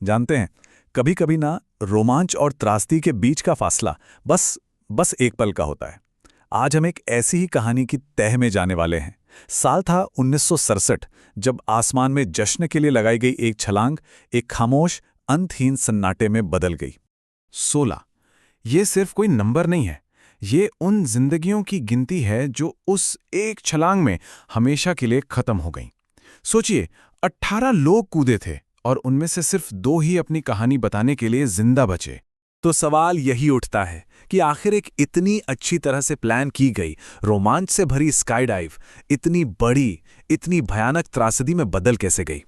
जानते हैं, कभी कभी ना रोमांच और त्रासदी के बीच का फासला बस बस एक पल का होता है। आज हम एक ऐसी ही कहानी की तह में जाने वाले हैं। साल था 1967, जब आसमान में जश्न के लिए लगाई गई एक छलांग एक खामोश अंतहीन सन्नाटे में बदल गई। 16। ये सिर्फ कोई नंबर नहीं है, ये उन जिंदगियों की गिनती है जो उस एक छलांग में हमेशा के लिए खत्म हो गईं। सोचिए, 18 लोग कूदे थे और उनमें से सिर्फ 2 ही अपनी कहानी बताने के लिए जिंदा बचे। तो सवाल यही उठता है कि आखिर एक इतनी अच्छी तरह से प्लान की गई, रोमांच से भरी स्काई डाइव इतनी बड़ी, इतनी भयानक त्रासदी में बदल कैसे गई।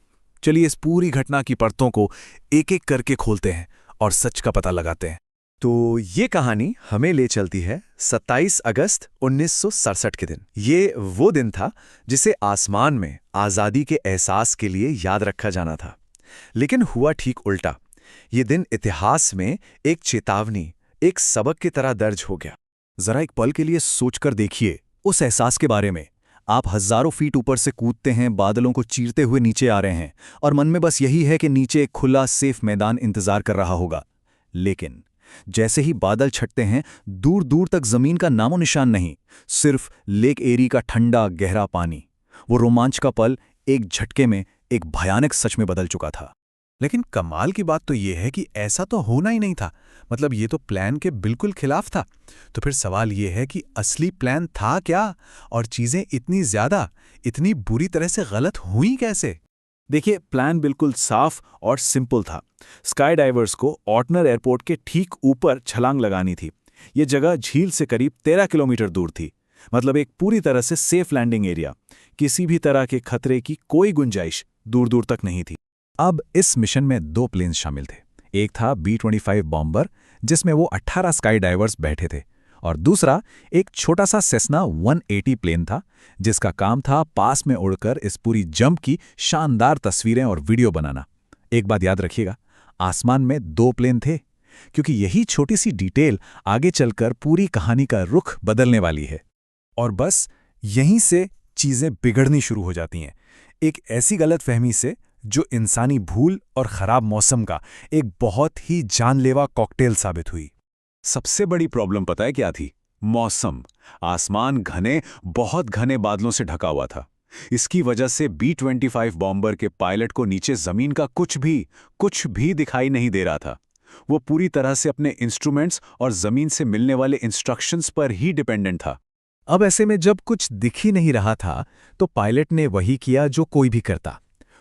चलिए इस पूरी घटना की परतों को एक एक करके खोलते हैं और सच का पता लगाते हैं। तो ये कहानी हमें ले चलती है 27 अगस्त 1967 के दिन। ये वो दिन था जिसे आसमान में आज़ादी के एहसास के लिए याद रखा जाना था। लेकिन हुआ ठीक उल्टा। ये दिन इतिहास में एक चेतावनी, एक सबक की तरह दर्ज हो गया। जरा एक पल के लिए सोचकर देखिए उस एहसास के बारे में। आप हजारों फीट ऊपर से कूदते हैं, बादलों को चीरते हुए नीचे आ रहे हैं और मन में बस यही है कि नीचे एक खुला सेफ मैदान इंतजार कर रहा होगा। लेकिन जैसे ही बादल छटते हैं, दूर दूर तक जमीन का नामो निशान नहीं, सिर्फ लेक एरी का ठंडा गहरा पानी। वो रोमांच का पल एक झटके में एक भयानक सच में बदल चुका था। लेकिन कमाल की बात तो यह है कि ऐसा तो होना ही नहीं था। मतलब ये तो प्लान के बिल्कुल खिलाफ था। तो फिर सवाल ये है कि असली प्लान था क्या, और चीजें इतनी ज्यादा, इतनी बुरी तरह से गलत हुई कैसे? देखिए, प्लान बिल्कुल साफ और सिंपल था। स्काई डाइवर्स को ऑर्टनर एयरपोर्ट के ठीक ऊपर छलांग लगानी थी। ये जगह झील से करीब 13 किलोमीटर दूर थी। मतलब एक पूरी तरह से सेफ लैंडिंग एरिया। किसी भी तरह के खतरे की कोई गुंजाइश दूर दूर तक नहीं थी। अब इस मिशन में 2 प्लेन शामिल थे। एक था B-25 बॉम्बर, जिसमें वो 18 स्काई डाइवर्स बैठे थे, और दूसरा एक छोटा सा सेस्ना 180 प्लेन था, जिसका काम था पास में उड़कर इस पूरी जंप की शानदार तस्वीरें और वीडियो बनाना। एक बात याद रखिएगा, आसमान में 2 प्लेन थे, क्योंकि यही छोटी सी डिटेल आगे चलकर पूरी कहानी का रुख बदलने वाली है। और बस यहीं से चीजें बिगड़नी शुरू हो जाती हैं। एक ऐसी गलतफहमी से जो इंसानी भूल और खराब मौसम का एक बहुत ही जानलेवा कॉकटेल साबित हुई। सबसे बड़ी प्रॉब्लम पता है क्या थी? मौसम। आसमान घने, बहुत घने बादलों से ढका हुआ था। इसकी वजह से B-25 बॉम्बर के पायलट को नीचे जमीन का कुछ भी दिखाई नहीं दे रहा था। वो पूरी तरह से अपने इंस्ट्रूमेंट्स और जमीन से मिलने वाले इंस्ट्रक्शंस पर ही डिपेंडेंट था। अब ऐसे में जब कुछ दिख ही नहीं रहा था, तो पायलट ने वही किया जो कोई भी करता।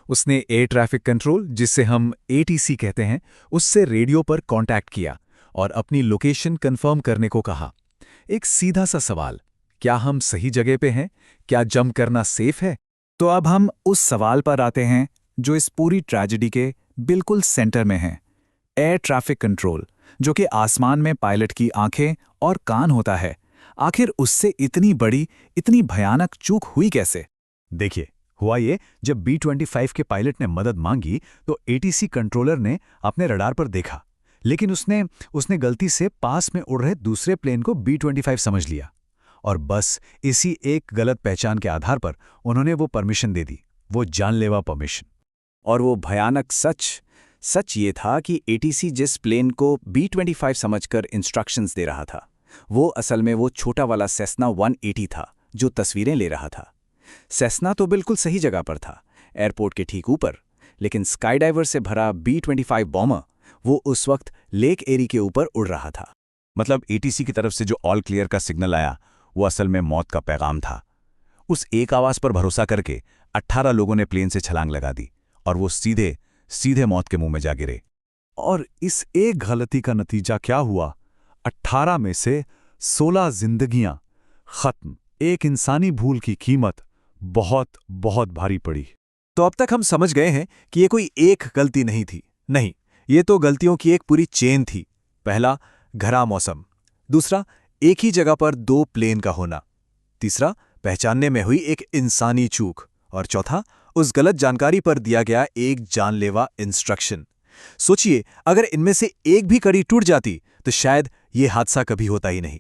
उसने एयर ट्रैफिक कंट्रोल, जिसे हम ATC कहते हैं, उससे रेडियो पर कांटेक्ट किया और अपनी लोकेशन कंफर्म करने को कहा। एक सीधा सा सवाल, क्या हम सही जगह पे हैं? क्या जंप करना सेफ है? तो अब हम उस सवाल पर आते हैं जो इस पूरी ट्रेजेडी के बिल्कुल सेंटर में है। एयर ट्रैफिक कंट्रोल, जो कि आसमान में पायलट की आंखें और कान होता है। आखिर उससे इतनी बड़ी, इतनी भयानक चूक हुई कैसे? देखिए, हुआ ये, जब B-25 के पायलट ने मदद मांगी तो ATC कंट्रोलर ने अपने रडार पर देखा, लेकिन उसने गलती से पास में उड़ रहे दूसरे प्लेन को B-25 समझ लिया। और बस इसी एक गलत पहचान के आधार पर उन्होंने वो परमिशन दे दी, वो जानलेवा परमिशन। और वो भयानक सच ये था कि ATC जिस प्लेन को B-25 समझकर इंस्ट्रक्शंस दे रहा था, वो असल में वो छोटा वाला सेस्ना 180 था जो तस्वीरें ले रहा था। सेस्ना तो बिल्कुल सही जगह पर था, एयरपोर्ट के ठीक ऊपर, लेकिन स्काई डाइवर से भरा B-25 बॉम्बर वो उस वक्त लेक एरी के ऊपर उड़ रहा था। मतलब ATC की तरफ से जो ऑल क्लियर का सिग्नल आया, वो असल में मौत का पैगाम था। उस एक आवाज पर भरोसा करके 18 लोगों ने प्लेन से छलांग लगा दी और वो सीधे मौत के मुंह में जा गिरे। और इस एक गलती का नतीजा क्या हुआ? 18 में से 16 जिंदगियां खत्म। एक इंसानी भूल की कीमत बहुत बहुत भारी पड़ी। तो अब तक हम समझ गए हैं कि ये कोई एक गलती नहीं थी। नहीं, ये तो गलतियों की एक पूरी चेन थी। पहला, घना मौसम। दूसरा, एक ही जगह पर 2 प्लेन का होना। तीसरा, पहचानने में हुई एक इंसानी चूक। और चौथा, उस गलत जानकारी पर दिया गया एक जानलेवा इंस्ट्रक्शन। सोचिए, अगर इनमें से एक भी कड़ी टूट जाती तो शायद ये हादसा कभी होता ही नहीं।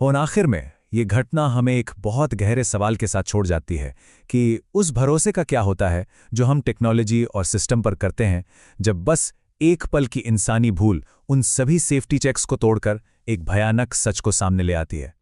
और आखिर में ये घटना हमें एक बहुत गहरे सवाल के साथ छोड़ जाती है कि उस भरोसे का क्या होता है जो हम टेक्नोलॉजी और सिस्टम पर करते हैं, जब बस एक पल की इंसानी भूल उन सभी सेफ्टी चेक्स को तोड़कर एक भयानक सच को सामने ले आती है।